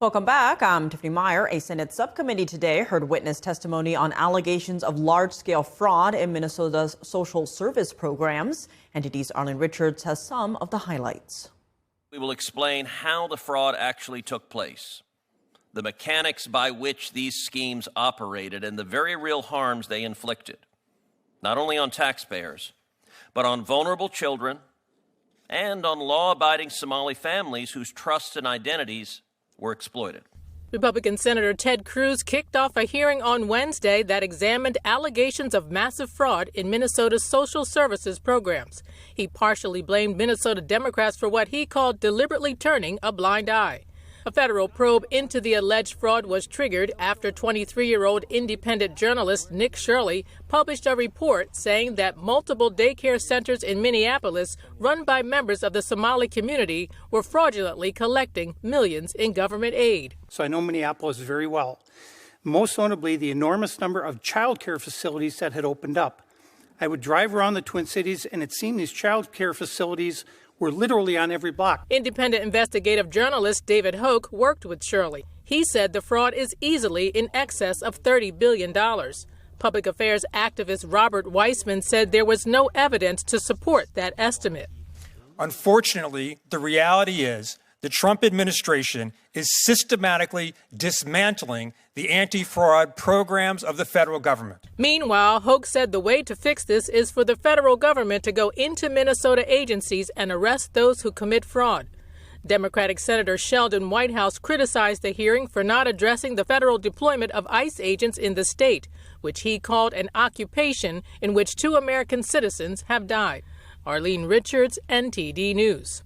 Welcome back. I'm Tiffany Meyer. A Senate Subcommittee today heard witness testimony on allegations of large-scale fraud in Minnesota's social service programs. NTD's Arlene Richards has some of the highlights. We will explain how the fraud actually took place, the mechanics by which these schemes operated, and the very real harms they inflicted, not only on taxpayers, but on vulnerable children and on law-abiding Somali families whose trusts and identities were exploited. Republican Senator Ted Cruz kicked off a hearing on Wednesday that examined allegations of massive fraud in Minnesota's social services programs. He partially blamed Minnesota Democrats for what he called deliberately turning a blind eye. A federal probe into the alleged fraud was triggered after 23-year-old independent journalist Nick Shirley published a report saying that multiple daycare centers in Minneapolis, run by members of the Somali community, were fraudulently collecting millions in government aid. So I know Minneapolis very well, most notably the enormous number of child care facilities that had opened up. I would drive around the Twin Cities, and it seemed these child care facilities were literally on every block. Independent investigative journalist David Hoke worked with Shirley. He said the fraud is easily in excess of $30 billion. Public affairs activist Robert Weissman said there was no evidence to support that estimate. Unfortunately, the reality is the Trump administration is systematically dismantling the anti-fraud programs of the federal government. Meanwhile, Hoke said the way to fix this is for the federal government to go into Minnesota agencies and arrest those who commit fraud. Democratic Senator Sheldon Whitehouse criticized the hearing for not addressing the federal deployment of ICE agents in the state, which he called an occupation in which 2 American citizens have died. Arlene Richards, NTD News.